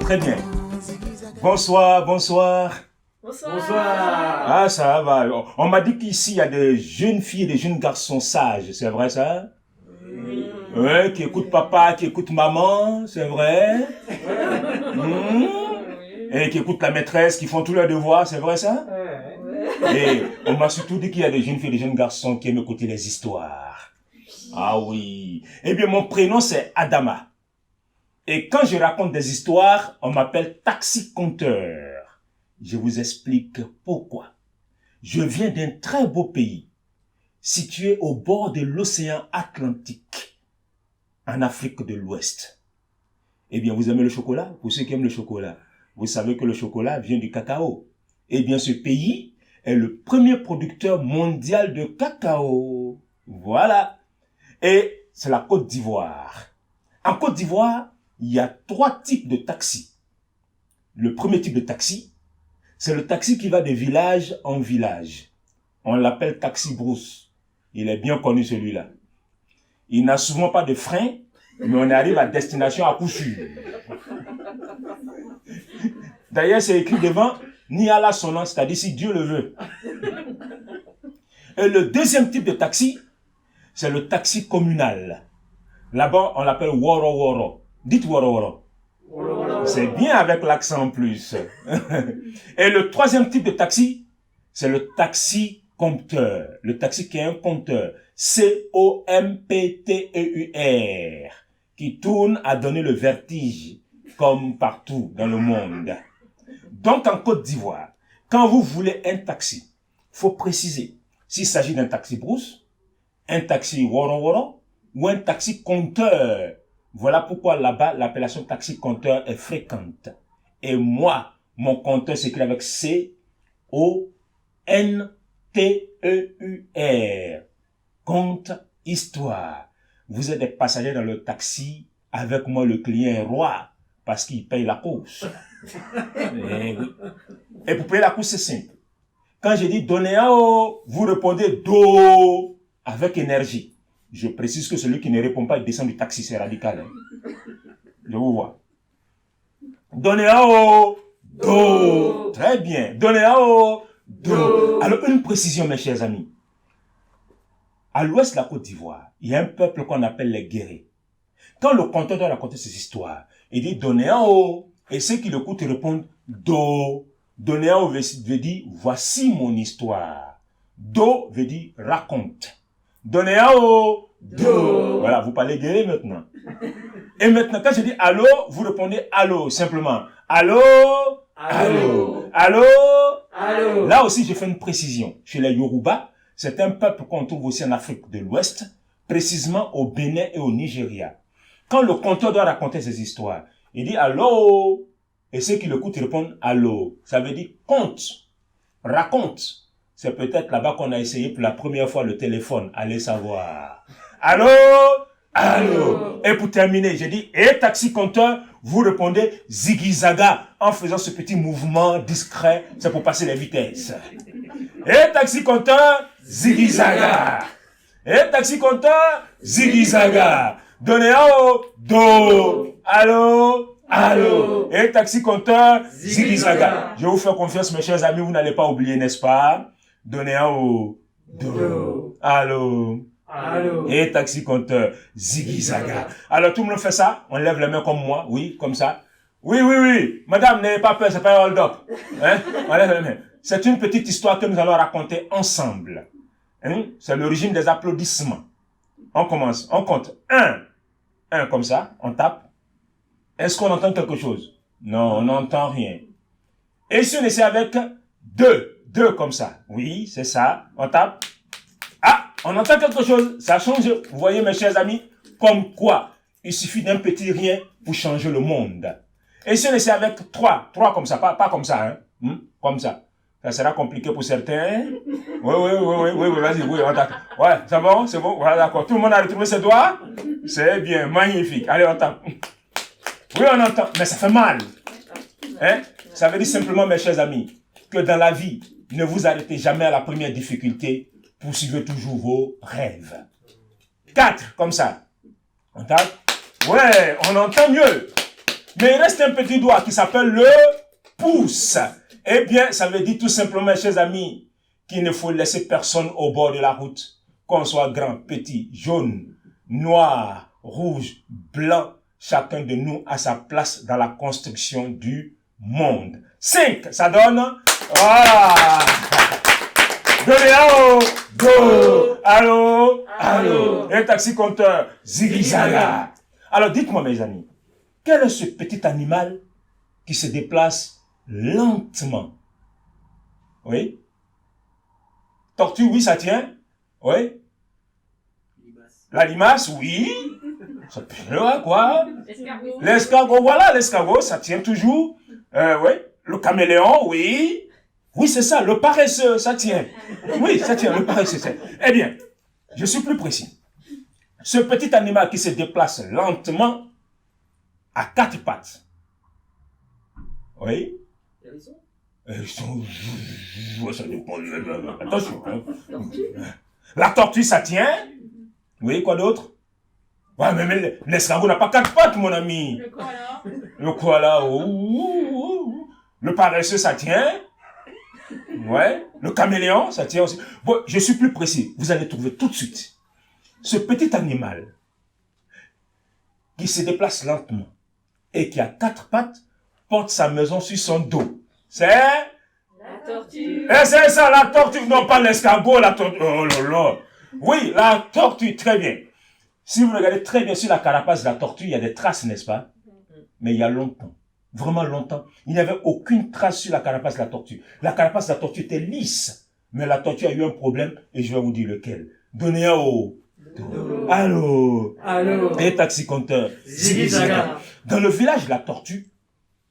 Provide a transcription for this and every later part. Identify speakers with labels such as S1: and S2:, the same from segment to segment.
S1: très bien. Bonsoir, bonsoir.
S2: Bonsoir.
S1: Ah, ça va. On m'a dit qu'ici, il y a des jeunes filles et des jeunes garçons sages. C'est vrai, ça?
S2: Oui.
S1: Ouais, qui écoutent papa, qui écoutent maman. C'est vrai? Et qui écoutent la maîtresse, qui font tous leurs devoirs. C'est vrai, ça? Et on m'a surtout dit qu'il y a des jeunes filles et des jeunes garçons qui aiment écouter les histoires. Ah oui. Eh bien, mon prénom, c'est Adama. Et quand je raconte des histoires, on m'appelle taxi-conteur. Je vous explique pourquoi. Je viens d'un très beau pays, situé au bord de l'océan Atlantique, en Afrique de l'Ouest. Eh bien, vous aimez le chocolat? Pour ceux qui aiment le chocolat, vous savez que le chocolat vient du cacao. Eh bien, ce pays est le premier producteur mondial de cacao. Voilà. Et c'est la Côte d'Ivoire. En Côte d'Ivoire, il y a 3 types de taxis. Le premier type de taxi, c'est le taxi qui va de village en village. On l'appelle taxi brousse. Il est bien connu celui-là. Il n'a souvent pas de frein, mais on arrive à destination à coup sûr. D'ailleurs, c'est écrit devant, ni à la sonnance, c'est-à-dire si Dieu le veut. Et le deuxième type de taxi, c'est le taxi communal. Là-bas, on l'appelle Woro Woro. Dites Woro Woro. C'est bien avec l'accent en plus. Et le troisième type de taxi, c'est le taxi compteur. Le taxi qui est un compteur. C-O-M-P-T-E-U-R. Qui tourne à donner le vertige, comme partout dans le monde. Donc en Côte d'Ivoire, quand vous voulez un taxi, faut préciser s'il s'agit d'un taxi brousse, un taxi Woro Woro ou un taxi compteur. Voilà pourquoi là-bas, l'appellation taxi compteur est fréquente. Et moi, mon compteur s'écrit avec C-O-N-T-E-U-R. Compte histoire. Vous êtes des passagers dans le taxi. Avec moi, le client est roi. Parce qu'il paye la course. Et pour payer la course, c'est simple. Quand je dis donnez à eau, vous répondez do avec énergie. Je précise que celui qui ne répond pas, il descend du taxi, c'est radical. Hein. Je vous vois. Donnez à eau, do. Très bien. Donnez à eau, do. Alors, une précision, mes chers amis. À l'ouest de la Côte d'Ivoire, il y a un peuple qu'on appelle les guérés. Quand le conteur doit raconter ses histoires, il dit donnez à eau. Et ceux qui l'écoutent répondent do. Donnez à eau veut dire voici mon histoire. Do veut dire raconte. Donnez à eau. Do. Voilà, vous parlez guéré maintenant. Et maintenant, quand je dis allô, vous répondez allô, simplement. Allô, allô, allô, allô. Là aussi, je fais une précision. Chez les Yoruba, c'est un peuple qu'on trouve aussi en Afrique de l'Ouest, précisément au Bénin et au Nigeria. Quand le conteur doit raconter ses histoires, il dit allô, et ceux qui l'écoutent répondent allô. Ça veut dire compte, raconte. C'est peut-être là-bas qu'on a essayé pour la première fois le téléphone. Allez savoir. Allô? Allô? Et pour terminer, j'ai dit, et taxi compteur, vous répondez ziggy-zaga en faisant ce petit mouvement discret. C'est pour passer les vitesses. Et taxi compteur, ziggy-zaga. Et taxi compteur, ziggy-zaga. Donnez à eau, do. Allô? Allô? Et taxi compteur, ziggy-zaga. Je vous fais confiance, mes chers amis, vous n'allez pas oublier, n'est-ce pas? Donnez à eau, do. Allô? Allô? Et taxi compteur, ziggy-zaga. Alors tout le monde fait ça? On lève les mains comme moi, oui, comme ça. Oui, oui, oui. Madame, n'ayez pas peur, c'est pas un hold-up. Hein? On lève les mains. C'est une petite histoire que nous allons raconter ensemble. Hein? C'est l'origine des applaudissements. On commence, on compte. 1. 1 comme ça, on tape. Est-ce qu'on entend quelque chose? Non, on n'entend rien. Et si on essaie avec 2? 2 comme ça. Oui, c'est ça. On tape. Ah, on entend quelque chose. Ça change. Vous voyez, mes chers amis, comme quoi il suffit d'un petit rien pour changer le monde. Et si on essaie avec 3? 3 comme ça, pas comme ça, hein? Comme ça. Ça sera compliqué pour certains. Oui, vas-y, oui, on tape. Ouais, c'est bon, voilà, d'accord. Tout le monde a retrouvé ses doigts? C'est bien, magnifique. Allez, on tape. Oui, on entend, mais ça fait mal. Hein? Ça veut dire simplement, mes chers amis, que dans la vie, ne vous arrêtez jamais à la première difficulté, poursuivez toujours vos rêves. 4, comme ça. On tape. Ouais, on entend mieux. Mais il reste un petit doigt qui s'appelle le pouce. Eh bien, ça veut dire tout simplement, chers amis, qu'il ne faut laisser personne au bord de la route. Qu'on soit grand, petit, jaune, noir, rouge, blanc, chacun de nous a sa place dans la construction du monde. 5, ça donne, voilà. Doléao, do, allô, allô. Et taxi compteur, zigzaga. Alors dites-moi mes amis, quel est ce petit animal qui se déplace lentement? Oui. Tortue, oui, ça tient. Oui. La limace, oui. Ça tient, quoi?
S2: L'escargot.
S1: L'escargot, voilà, l'escargot, ça tient toujours. Oui. Le caméléon, oui. Oui, c'est ça, le paresseux, ça tient. Oui, ça tient, le paresseux. Eh bien, je suis plus précis. Ce petit animal qui se déplace lentement a 4 pattes. Oui. Ils sont... Ça dépend. Attention. Hein. La tortue, ça tient. Oui, quoi d'autre? Ouais, mais l'escargot n'a pas 4 pattes, mon ami.
S2: Le koala.
S1: Le koala, le paresseux, ça tient. Ouais. Le caméléon, ça tient aussi. Bon, je suis plus précis. Vous allez trouver tout de suite. Ce petit animal qui se déplace lentement et qui a 4 pattes porte sa maison sur son dos. C'est...
S2: La tortue.
S1: Et c'est ça, la tortue. Non, pas l'escargot, la tortue. Oh là là. Oui, la tortue, très bien. Si vous regardez très bien sur la carapace de la tortue, il y a des traces, n'est-ce pas? Mais il y a longtemps, vraiment longtemps, il n'y avait aucune trace sur la carapace de la tortue. La carapace de la tortue était lisse. Mais la tortue a eu un problème et je vais vous dire lequel. Donnez au... Allô.
S2: Allô.
S1: Et taxi compteur.
S2: Zigzaga.
S1: Dans le village de la tortue,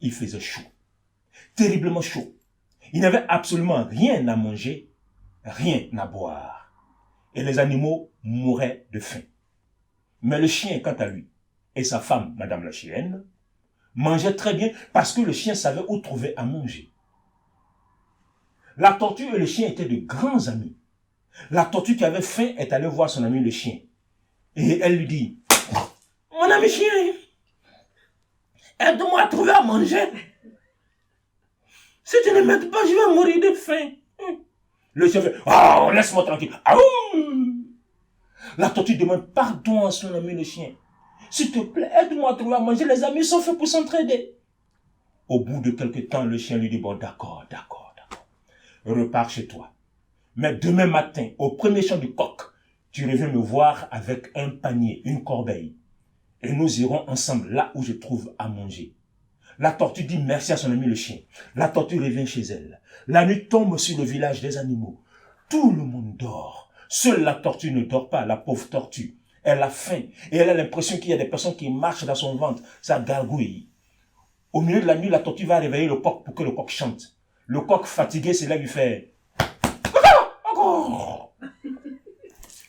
S1: il faisait chaud. Terriblement chaud. Il n'avait absolument rien à manger, rien à boire. Et les animaux mouraient de faim. Mais le chien, quant à lui, et sa femme, Madame la chienne, mangeaient très bien parce que le chien savait où trouver à manger. La tortue et le chien étaient de grands amis. La tortue qui avait faim est allée voir son ami le chien. Et elle lui dit, « Mon ami chien, aide-moi à trouver à manger. Si tu ne m'aides pas, je vais mourir de faim. » Le chien fait, « Oh, laisse-moi tranquille. » La tortue demande pardon à son ami le chien. « S'il te plaît, aide-moi à trouver à manger. Les amis sont faits pour s'entraider. » Au bout de quelque temps, le chien lui dit, « Bon, d'accord. Repars chez toi. Mais demain matin, au premier chant du coq, tu reviens me voir avec un panier, une corbeille. Et nous irons ensemble là où je trouve à manger. » La tortue dit merci à son ami le chien. La tortue revient chez elle. La nuit tombe sur le village des animaux. Tout le monde dort. Seule la tortue ne dort pas, la pauvre tortue. Elle a faim et elle a l'impression qu'il y a des personnes qui marchent dans son ventre. Ça gargouille. Au milieu de la nuit, la tortue va réveiller le coq pour que le coq chante. Le coq fatigué, c'est là qu'il fait...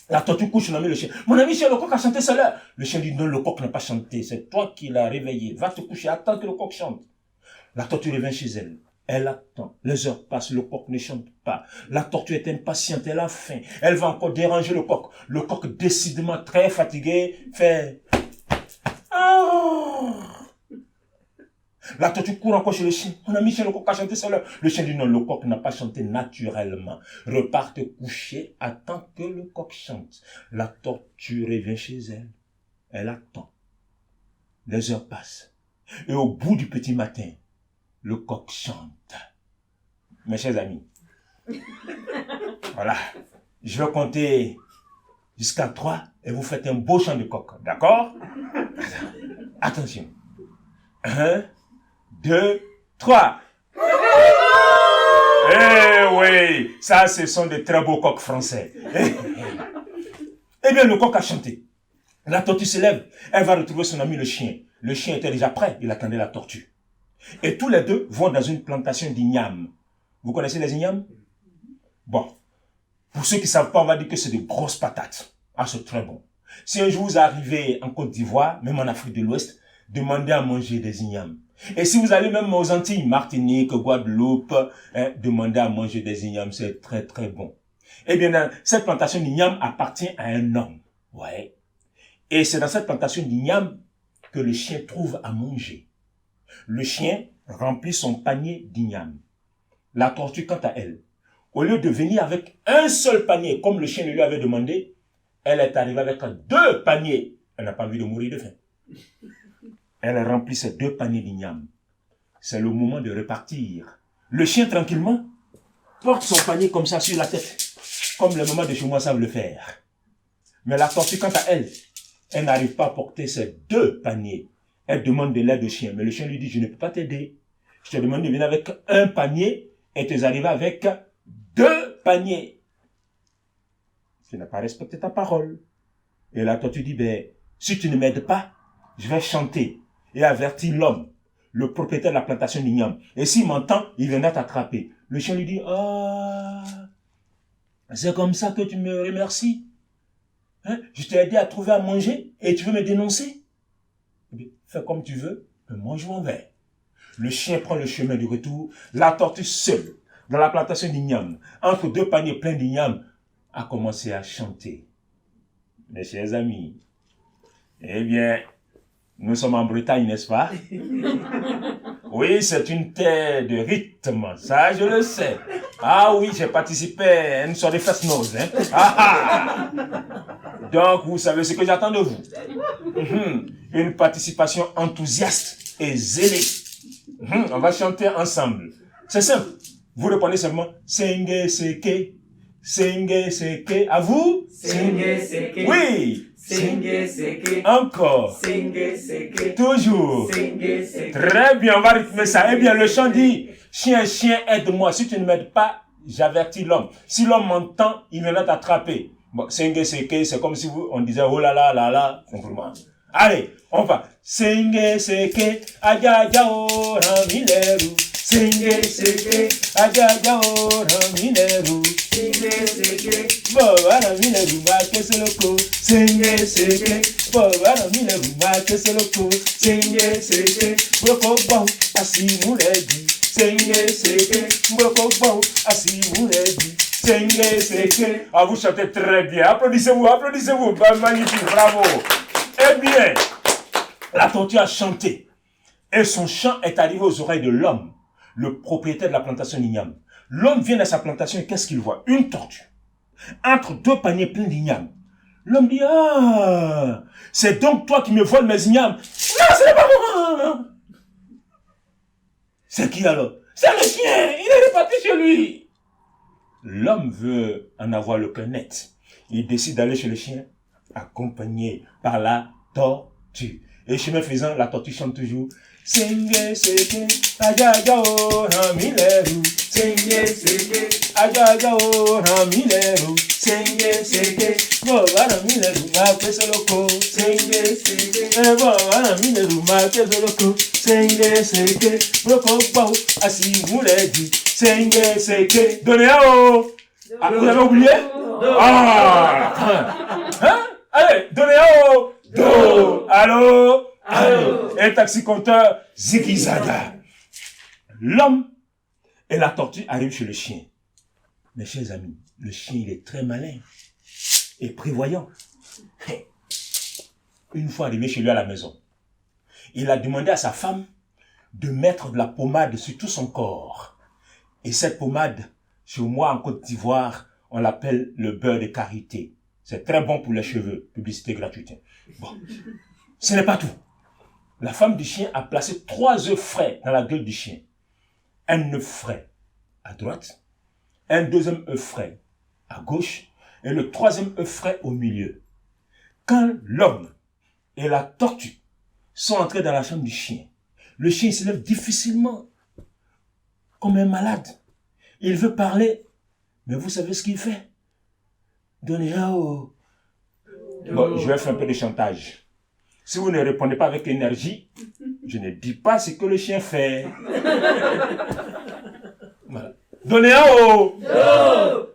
S1: La tortue couche son ami le chien. « Mon ami chien, le coq a chanté cela. » Le chien dit « Non, le coq n'a pas chanté. C'est toi qui l'as réveillé. Va te coucher, attends que le coq chante. » La tortue revient chez elle. Elle attend. Les heures passent, le coq ne chante pas. La tortue est impatiente, elle a faim. Elle va encore déranger le coq. Le coq, décidément très fatigué, fait... Oh! La tortue court encore chez le chien. Mon ami chien, le coq a chanté cela. Le chien dit non, le coq n'a pas chanté naturellement. Repars te coucher, attends que le coq chante. La tortue revient chez elle. Elle attend. Les heures passent. Et au bout du petit matin, le coq chante. Mes chers amis, voilà. Je vais compter jusqu'à 3 et vous faites un beau chant de coq. D'accord? Attention. 1, 2, 3. Eh oui, ça ce sont de très beaux coqs français. Eh bien, le coq a chanté. La tortue se lève, elle va retrouver son ami le chien. Le chien était déjà prêt, il attendait la tortue. Et tous les deux vont dans une plantation d'ignames. Vous connaissez les ignames? Bon, pour ceux qui ne savent pas, on va dire que c'est de grosses patates. Ah, c'est très bon. Si un jour vous arrivez en Côte d'Ivoire, même en Afrique de l'Ouest, demandez à manger des ignames. Et si vous allez même aux Antilles, Martinique, Guadeloupe, demandez à manger des ignames, c'est très très bon. Eh bien, cette plantation d'igname appartient à un homme. Ouais. Et c'est dans cette plantation d'igname que le chien trouve à manger. Le chien remplit son panier d'igname. La tortue, quant à elle, au lieu de venir avec un seul panier, comme le chien le lui avait demandé, elle est arrivée avec 2 paniers. Elle n'a pas envie de mourir de faim. Elle remplit ses 2 paniers d'igname. C'est le moment de repartir. Le chien, tranquillement, porte son panier comme ça sur la tête, comme les mamans de chez moi savent le faire. Mais la tortue, quant à elle, elle n'arrive pas à porter ses 2 paniers. Elle demande de l'aide au chien, mais le chien lui dit, je ne peux pas t'aider. Je te demande de venir avec un panier et tu es arrivé avec 2 paniers. Tu n'as pas respecté ta parole. Et la tortue dit, si tu ne m'aides pas, je vais chanter et avertir l'homme, le propriétaire de la plantation d'igname. Et s'il m'entend, il viendra t'attraper. Le chien lui dit, c'est comme ça que tu me remercies. Hein? Je t'ai aidé à trouver à manger et tu veux me dénoncer? Fais comme tu veux, mais moi je m'en vais. Le chien prend le chemin du retour. La tortue seule, dans la plantation d'igname, entre 2 paniers pleins d'igname, a commencé à chanter. Mes chers amis, eh bien, nous sommes en Bretagne, n'est-ce pas? Oui, c'est une terre de rythme, ça je le sais. Ah oui, j'ai participé à une sorte de fest-noz. Donc, vous savez ce que j'attends de vous. Une participation enthousiaste et zélée. On va chanter ensemble. C'est simple. Vous répondez seulement Senge Seke. Senge Seke. À vous?
S2: Senge Seke.
S1: Oui.
S2: Senge Seke.
S1: Encore.
S2: Senge Seke.
S1: Toujours.
S2: Senge Seke.
S1: Très bien, on va rythmer ça. Eh bien, le chant dit, chien, chien, aide-moi. Si tu ne m'aides pas, j'avertis l'homme. Si l'homme m'entend, il viendra t'attraper. Bon, Senge Seke, c'est comme si on disait, oh là là, là là, simplement. Allez, on va. Senge Seke, aja aja o ramileru. Senge Seke, aja aja o ramileru.
S2: Senge Seke.
S1: Boba ramileru, ma kese loko. Senge Seke, boba ramileru, ma kese loko. Senge Seke, broko bau, asimu ledi. Senge Seke, broko bau, asimu ledi. Senge Seke. Ah, vous chantez très bien. Applaudissez-vous, applaudissez-vous. Magnifique, bravo. Eh bien, la tortue a chanté. Et son chant est arrivé aux oreilles de l'homme, le propriétaire de la plantation d'igname. L'homme vient à sa plantation et qu'est-ce qu'il voit? Une tortue. Entre 2 paniers pleins d'ignames. L'homme dit, c'est donc toi qui me voles mes ignames. Non, ce n'est pas moi. C'est qui alors? C'est le chien, il est reparti chez lui. L'homme veut en avoir le cœur net. Il décide d'aller chez le chien, accompagné par la tortue. Et chemin faisant, la tortue chante toujours. Senge Seke, aja aja o ramileru. Senge Seke, aja aja o ramileru. Senge Seke, boba ramileru, ma kese loko. Senge Seke, boba ramileru, ma kese loko. Senge Seke, broko bau, asimu ledi. Senge Seke, donnez o. Ah, vous avez oublié? Hein? Allez, donnez o. Do. Allô? Allô? Et taxi-compteur, ziggy-zaga. L'homme et la tortue arrivent chez le chien. Mes chers amis, le chien, il est très malin et prévoyant. Une fois arrivé chez lui à la maison, il a demandé à sa femme de mettre de la pommade sur tout son corps. Et cette pommade, chez moi en Côte d'Ivoire, on l'appelle le beurre de karité. C'est très bon pour les cheveux. Publicité gratuite. Bon. Ce n'est pas tout. La femme du chien a placé 3 œufs frais dans la gueule du chien. Un œuf frais à droite, un deuxième œuf frais à gauche et le 3e œuf frais au milieu. Quand l'homme et la tortue sont entrés dans la chambre du chien, le chien se lève difficilement, comme un malade. Il veut parler, mais vous savez ce qu'il fait? Donnez au... Bon, je vais faire un peu de chantage. Si vous ne répondez pas avec énergie, je ne dis pas ce que le chien fait. Voilà. Donnez un haut.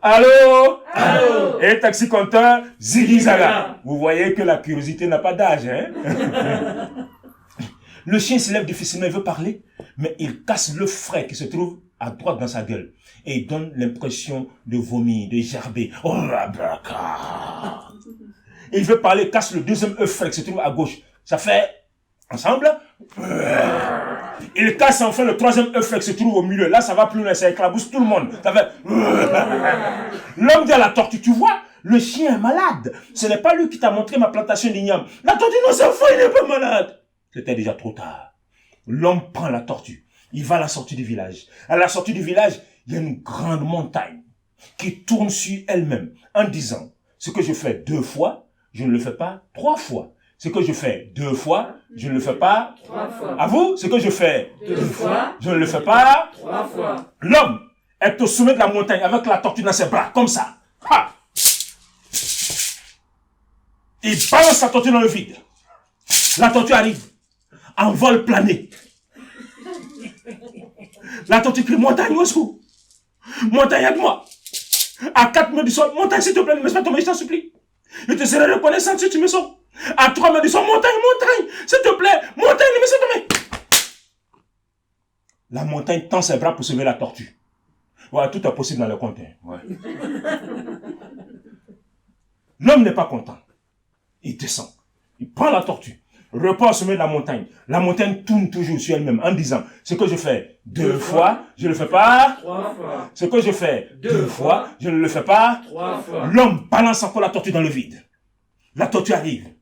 S1: Allô? Allô? Et taxi-compteur, ziggy-zaga. Vous voyez que la curiosité n'a pas d'âge, hein? Le chien se lève difficilement, il veut parler, mais il casse le frais qui se trouve à droite dans sa gueule. Et il donne l'impression de vomir, de gerber. Oh la braca! Il veut parler, casse le 2e œuf frais qui se trouve à gauche. Ça fait, ensemble, Il casse enfin le troisième œuf qui se trouve au milieu. Là, ça va plus loin, ça éclabousse tout le monde. Ça fait... L'homme dit à la tortue, tu vois, le chien est malade. Ce n'est pas lui qui t'a montré ma plantation d'igname. La tortue, non, c'est faux, il n'est pas malade. C'était déjà trop tard. L'homme prend la tortue. Il va à la sortie du village. À la sortie du village, il y a une grande montagne qui tourne sur elle-même en disant, ce que je fais 2 fois, je ne le fais pas 3 fois. Ce que je fais 2 fois, je ne le fais pas
S2: 3 fois.
S1: À vous, ce que je fais
S2: 2 fois,
S1: je ne le fais pas
S2: 3 fois.
S1: L'homme est au sommet de la montagne avec la tortue dans ses bras, comme ça. Ha! Il balance sa tortue dans le vide. La tortue arrive en vol plané. La tortue crie, montagne, au secours. Montagne, aide-moi. À 4 mètres du sol, montagne, s'il te plaît, ne me laisse pas tomber, je t'en supplie. Je te serai reconnaissant si tu me sauves. À 3 mètres du sol, montagne, montagne, s'il te plaît, montagne, ne me laisse pas tomber. La montagne tend ses bras pour sauver la tortue. Voilà, tout est possible dans le conte. Ouais. L'homme n'est pas content. Il descend. Il prend la tortue. Repart au sommet de la montagne. La montagne tourne toujours sur elle-même en disant, ce que je fais 2 fois, je ne le fais pas
S2: 3 fois.
S1: Ce que je fais 2 fois, je ne le fais pas
S2: 3 fois.
S1: L'homme balance encore la tortue dans le vide. La tortue arrive.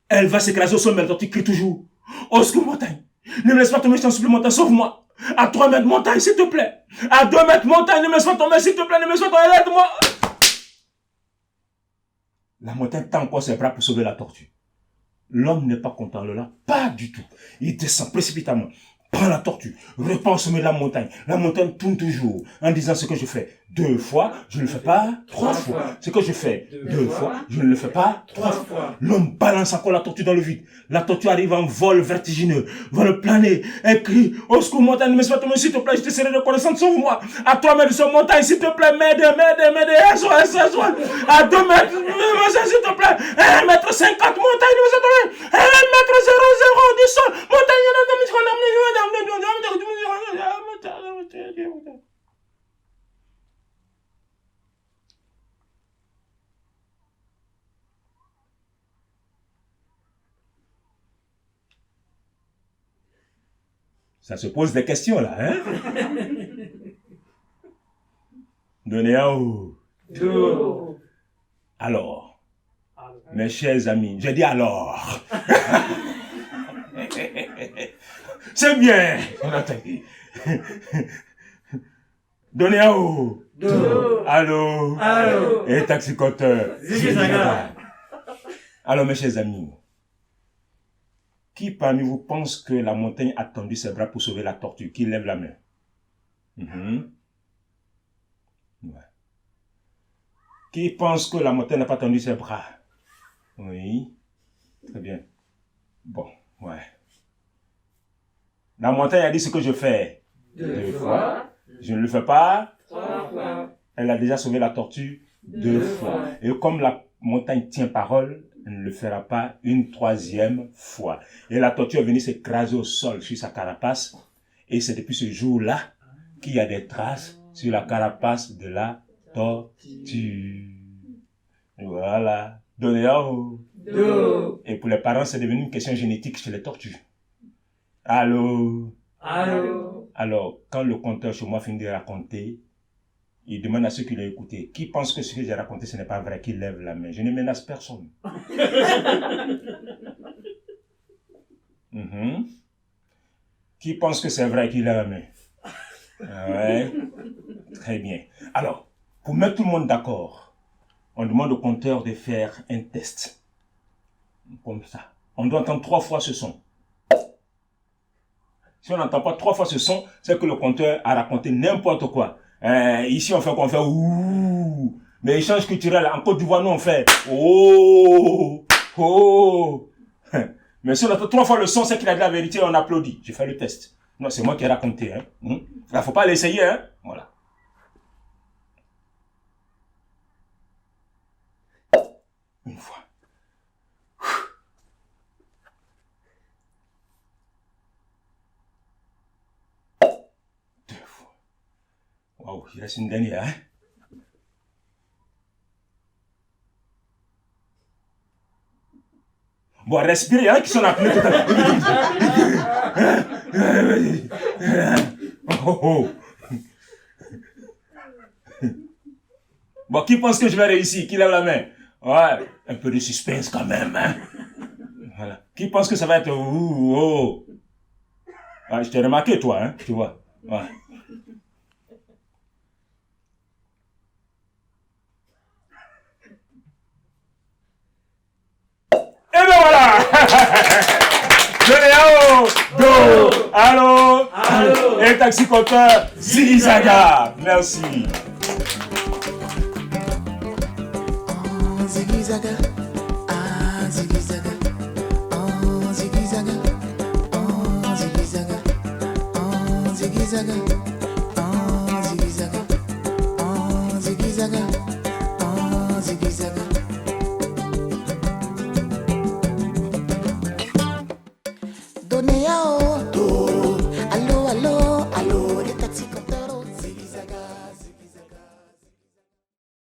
S1: Elle va s'écraser au sol, mais la tortue crie toujours. Au secours, montagne. Ne me laisse pas tomber, je t'en supplie, montagne, sauve-moi. À 3 mètres, montagne, s'il te plaît. À 2 mètres, montagne, ne me laisse pas tomber, s'il te plaît, ne me laisse pas tomber, aide-moi. La montagne tend encore ses bras pour sauver la tortue. L'homme n'est pas content, là, pas du tout. Il descend précipitamment, prend la tortue, repart au sommet de la montagne. La montagne tourne toujours en disant ce que je fais 2 fois, je ne le fais pas 3 fois. Ce que je fais 2 fois, je ne le fais pas 3 fois. L'homme balance encore la tortue dans le vide. La tortue arrive en vol vertigineux, va le planer. Elle crie, au secours, montagne, ne me laisse pas tomber, s'il te plaît, je te serai reconnaissante, sauve-moi. À 3 mètres de cette montagne, s'il te plaît, m'aide, aide-moi. À 2 mètres, s'il te plaît, 1 mètre 50, montagne, ne me laisse pas tomber. 1 mètre 00 du sol, montagne, ça se pose des questions là, hein? Donnez un haut.
S2: Do.
S1: Alors, mes chers amis, j'ai dit alors. C'est bien. Donnez un haut.
S2: Do.
S1: Allô.
S2: Allô.
S1: Et taxicoteur.
S2: Zigzaga.
S1: Alors, mes chers amis, qui parmi vous pense que la montagne a tendu ses bras pour sauver la tortue? Qui lève la main? Ouais. Qui pense que la montagne n'a pas tendu ses bras? Oui. Très bien. Bon, ouais. La montagne a dit ce que je fais.
S2: 2 fois.
S1: Je ne le fais pas.
S2: 3 fois.
S1: Elle a déjà sauvé la tortue 2 fois. Et comme la montagne tient parole, elle ne le fera pas une 3e fois. Et la tortue est venue s'écraser au sol sur sa carapace. Et c'est depuis ce jour-là qu'il y a des traces sur la carapace de la tortue. Voilà. Donnez un haut.
S2: Do.
S1: Et pour les parents, c'est devenu une question génétique chez les tortues. Allô?
S2: Allô.
S1: Alors, quand le conteur chez moi finit de raconter, il demande à ceux qui l'ont écouté, qui pense que ce que j'ai raconté, ce n'est pas vrai, qu'il lève la main. Je ne menace personne. Qui pense que c'est vrai, qu'il lève la main? Ouais. Très bien. Alors, pour mettre tout le monde d'accord, on demande au conteur de faire un test. Comme ça. On doit entendre 3 fois ce son. Si on n'entend pas 3 fois ce son, c'est que le conteur a raconté n'importe quoi. Ici, on fait quoi? On fait ouh. Mais échange culturel, en Côte d'Ivoire, nous, on fait oh, oh. Mais si on entend 3 fois le son, c'est qu'il a dit la vérité, on applaudit. J'ai fait le test. Non, c'est moi qui ai raconté. Hein. Il ne faut pas l'essayer. Hein. Voilà. Une fois. 2 fois. Waouh, il reste une dernière. Hein. Bon, respirez, hein, qui sont appelés tout à l'heure. Oh, oh. Bon, qui pense que je vais réussir? Qui lève la main? Ouais, un peu de suspense quand même. Hein? Voilà. Qui pense que ça va être... Oh. Ah, je t'ai remarqué, toi, hein, tu vois. Ouais. Et ben voilà. Donéao, do, allô,
S2: Allô.
S1: et taxi compteur, Ziggy Zaga. Merci.
S3: Ziggy Zaga, ah Ziggy Zaga, oh Ziggy Zaga, oh Ziggy Zaga, oh Ziggy Zaga, oh Ziggy Zaga, oh Ziggy Zaga, oh Ziggy Zaga. Donéao,